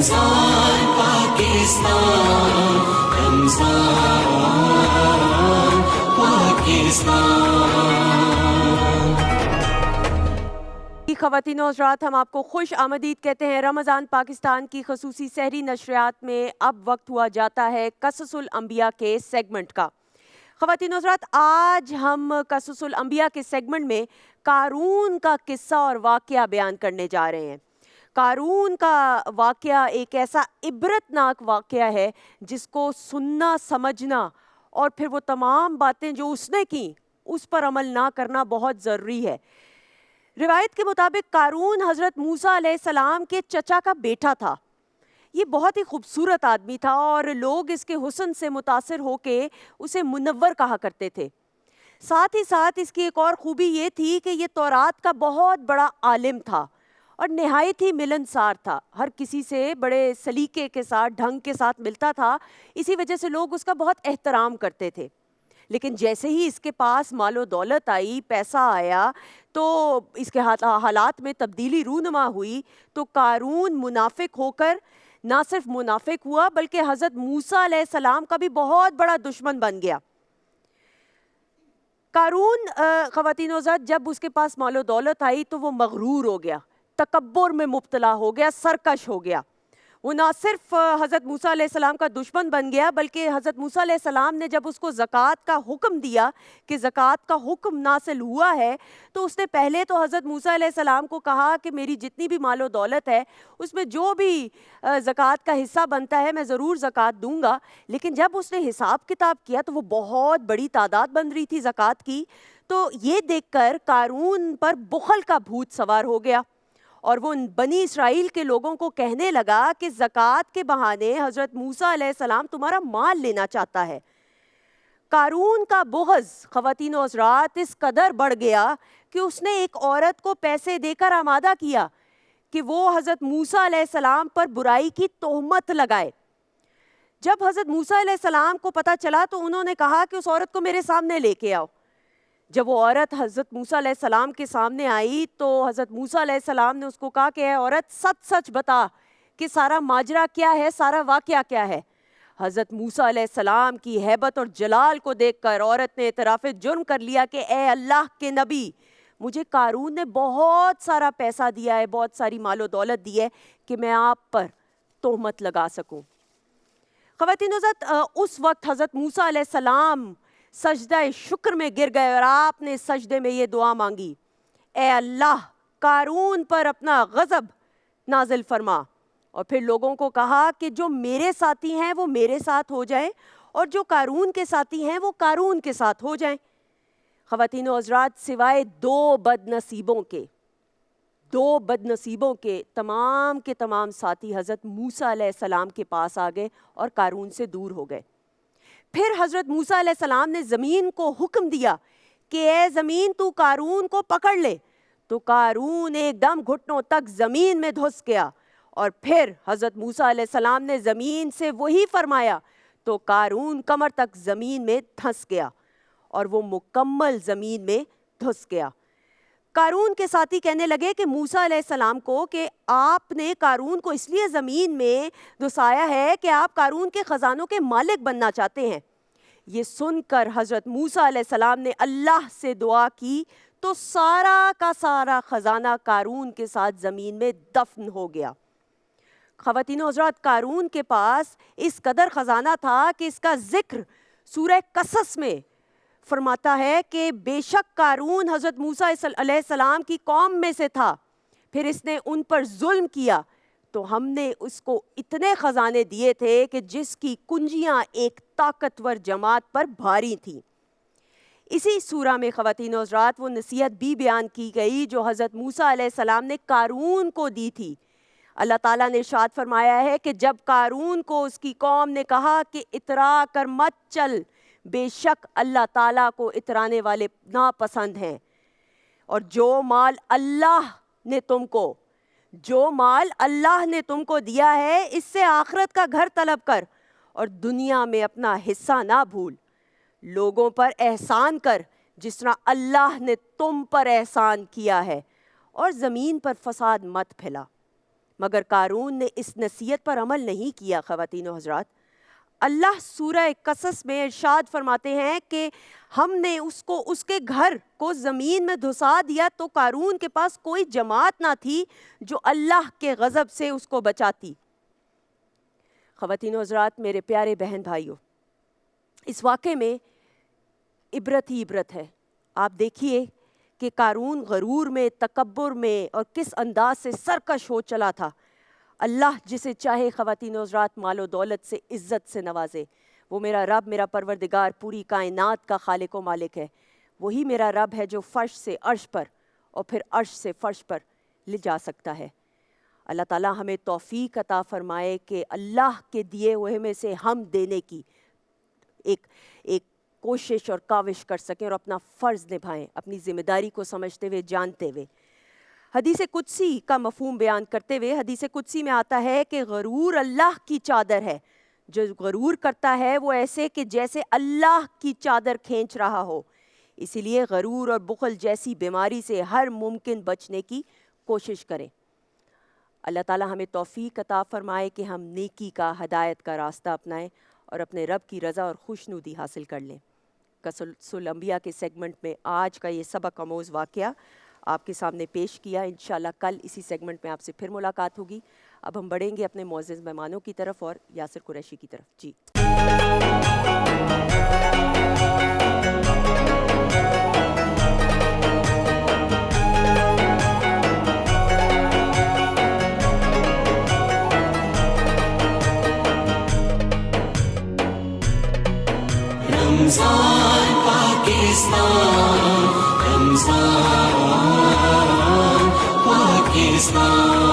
رمضان پاکستان، رمضان پاکستان۔ خواتین و حضرات، ہم آپ کو خوش آمدید کہتے ہیں رمضان پاکستان کی خصوصی سحری نشریات میں۔ اب وقت ہوا جاتا ہے قصص الانبیاء کے سیگمنٹ کا۔ خواتین و حضرات، آج ہم قصص الانبیاء کے سیگمنٹ میں قارون کا قصہ اور واقعہ بیان کرنے جا رہے ہیں۔ قارون کا واقعہ ایک ایسا عبرتناک واقعہ ہے جس کو سننا، سمجھنا اور پھر وہ تمام باتیں جو اس نے کی اس پر عمل نہ کرنا بہت ضروری ہے۔ روایت کے مطابق قارون حضرت موسیٰ علیہ السلام کے چچا کا بیٹا تھا۔ یہ بہت ہی خوبصورت آدمی تھا اور لوگ اس کے حسن سے متاثر ہو کے اسے منور کہا کرتے تھے۔ ساتھ ہی ساتھ اس کی ایک اور خوبی یہ تھی کہ یہ تورات کا بہت بڑا عالم تھا اور نہایت ہی ملنسار تھا، ہر کسی سے بڑے سلیقے کے ساتھ، ڈھنگ کے ساتھ ملتا تھا، اسی وجہ سے لوگ اس کا بہت احترام کرتے تھے۔ لیکن جیسے ہی اس کے پاس مال و دولت آئی، پیسہ آیا، تو اس کے حالات میں تبدیلی رونما ہوئی، تو قارون منافق ہو کر نہ صرف منافق ہوا بلکہ حضرت موسیٰ علیہ السلام کا بھی بہت بڑا دشمن بن گیا۔ قارون خواتین و حضرات، جب اس کے پاس مال و دولت آئی تو وہ مغرور ہو گیا، تکبر میں مبتلا ہو گیا، سرکش ہو گیا۔ وہ نہ صرف حضرت موسیٰ علیہ السلام کا دشمن بن گیا بلکہ حضرت موسیٰ علیہ السلام نے جب اس کو زکوٰۃ کا حکم دیا کہ زکوٰۃ کا حکم نازل ہوا ہے، تو اس نے پہلے تو حضرت موسیٰ علیہ السلام کو کہا کہ میری جتنی بھی مال و دولت ہے اس میں جو بھی زکوٰۃ کا حصہ بنتا ہے میں ضرور زکوٰۃ دوں گا۔ لیکن جب اس نے حساب کتاب کیا تو وہ بہت بڑی تعداد بن رہی تھی زکوٰۃ کی، تو یہ دیکھ کر قارون پر بخل کا بھوت سوار ہو گیا اور وہ بنی اسرائیل کے لوگوں کو کہنے لگا کہ زکوٰۃ کے بہانے حضرت موسیٰ علیہ السلام تمہارا مال لینا چاہتا ہے۔ قارون کا بغض خواتین و حضرات اس قدر بڑھ گیا کہ اس نے ایک عورت کو پیسے دے کر آمادہ کیا کہ وہ حضرت موسیٰ علیہ السلام پر برائی کی تہمت لگائے۔ جب حضرت موسیٰ علیہ السلام کو پتہ چلا تو انہوں نے کہا کہ اس عورت کو میرے سامنے لے کے آؤ۔ جب وہ عورت حضرت موسیٰ علیہ السلام کے سامنے آئی تو حضرت موسیٰ علیہ السلام نے اس کو کہا کہ اے عورت، سچ سچ بتا کہ سارا ماجرا کیا ہے، سارا واقعہ کیا ہے۔ حضرت موسیٰ علیہ السلام کی ہیبت اور جلال کو دیکھ کر عورت نے اعتراف جرم کر لیا کہ اے اللہ کے نبی، مجھے قارون نے بہت سارا پیسہ دیا ہے، بہت ساری مال و دولت دی ہے کہ میں آپ پر تہمت لگا سکوں۔ خواتین حضرت، اس وقت حضرت موسیٰ علیہ السلام سجدہ شکر میں گر گئے اور آپ نے سجدے میں یہ دعا مانگی، اے اللہ، قارون پر اپنا غضب نازل فرما۔ اور پھر لوگوں کو کہا کہ جو میرے ساتھی ہیں وہ میرے ساتھ ہو جائیں اور جو قارون کے ساتھی ہیں وہ قارون کے ساتھ ہو جائیں۔ خواتین و حضرات، سوائے دو بد نصیبوں کے تمام ساتھی حضرت موسیٰ علیہ السلام کے پاس آ گئے اور قارون سے دور ہو گئے۔ پھر حضرت موسیٰ علیہ السلام نے زمین کو حکم دیا کہ اے زمین تو قارون کو پکڑ لے، تو قارون ایک دم گھٹنوں تک زمین میں دھس گیا، اور پھر حضرت موسیٰ علیہ السلام نے زمین سے وہی فرمایا تو قارون کمر تک زمین میں دھس گیا اور وہ مکمل زمین میں دھس گیا۔ قارون کے ساتھی کہنے لگے کہ موسیٰ علیہ السلام کو کہ آپ نے قارون کو اس لیے زمین میں دھسایا ہے کہ آپ قارون کے خزانوں کے مالک بننا چاہتے ہیں۔ یہ سن کر حضرت موسیٰ علیہ السلام نے اللہ سے دعا کی تو سارا کا سارا خزانہ قارون کے ساتھ زمین میں دفن ہو گیا۔ خواتین و حضرات، قارون کے پاس اس قدر خزانہ تھا کہ اس کا ذکر سورہ قصص میں فرماتا ہے کہ بے شک قارون حضرت موسیٰ علیہ السلام کی قوم میں سے تھا، پھر اس نے ان پر ظلم کیا تو ہم نے اس کو اتنے خزانے دیے تھے کہ جس کی کنجیاں ایک طاقتور جماعت پر بھاری تھیں۔ اسی سورہ میں خواتین و حضرات وہ نصیحت بھی بیان کی گئی جو حضرت موسیٰ علیہ السلام نے قارون کو دی تھی۔ اللہ تعالیٰ نے ارشاد فرمایا ہے کہ جب قارون کو اس کی قوم نے کہا کہ اترا کر مت چل، بے شک اللہ تعالیٰ کو اترانے والے ناپسند ہیں، اور جو مال اللہ نے تم کو دیا ہے اس سے آخرت کا گھر طلب کر اور دنیا میں اپنا حصہ نہ بھول، لوگوں پر احسان کر جس طرح اللہ نے تم پر احسان کیا ہے، اور زمین پر فساد مت پھیلا۔ مگر قارون نے اس نصیحت پر عمل نہیں کیا۔ خواتین و حضرات، اللہ سورہ قصص میں ارشاد فرماتے ہیں کہ ہم نے اس کے گھر کو زمین میں دھسا دیا تو قارون کے پاس کوئی جماعت نہ تھی جو اللہ کے غضب سے اس کو بچاتی۔ خواتین و حضرات، میرے پیارے بہن بھائیوں، اس واقعے میں عبرت ہی عبرت ہے۔ آپ دیکھیے کہ قارون غرور میں، تکبر میں اور کس انداز سے سرکش ہو چلا تھا۔ اللہ جسے چاہے خواتین و حضرات مال و دولت سے، عزت سے نوازے۔ وہ میرا رب، میرا پروردگار، پوری کائنات کا خالق و مالک ہے۔ وہی میرا رب ہے جو فرش سے عرش پر اور پھر عرش سے فرش پر لے جا سکتا ہے۔ اللہ تعالیٰ ہمیں توفیق عطا فرمائے کہ اللہ کے دیے ہوئے میں سے ہم دینے کی ایک کوشش اور کاوش کر سکیں اور اپنا فرض نبھائیں، اپنی ذمہ داری کو سمجھتے ہوئے، جانتے ہوئے۔ حدیث قدسی کا مفہوم بیان کرتے ہوئے حدیث قدسی میں آتا ہے کہ غرور اللہ کی چادر ہے۔ جو غرور کرتا ہے وہ ایسے کہ جیسے اللہ کی چادر کھینچ رہا ہو۔ اسی لیے غرور اور بخل جیسی بیماری سے ہر ممکن بچنے کی کوشش کریں۔ اللہ تعالی ہمیں توفیق عطا فرمائے کہ ہم نیکی کا، ہدایت کا راستہ اپنائیں اور اپنے رب کی رضا اور خوشنودی حاصل کر لیں۔ قصص الانبیاء کے سیگمنٹ میں آج کا یہ سبق آموز واقعہ آپ کے سامنے پیش کیا۔ انشاءاللہ کل اسی سیگمنٹ میں آپ سے پھر ملاقات ہوگی۔ اب ہم بڑھیں گے اپنے معزز مہمانوں کی طرف اور یاسر قریشی کی طرف۔ جی رمضان پاکستان، رمضان پاکستان۔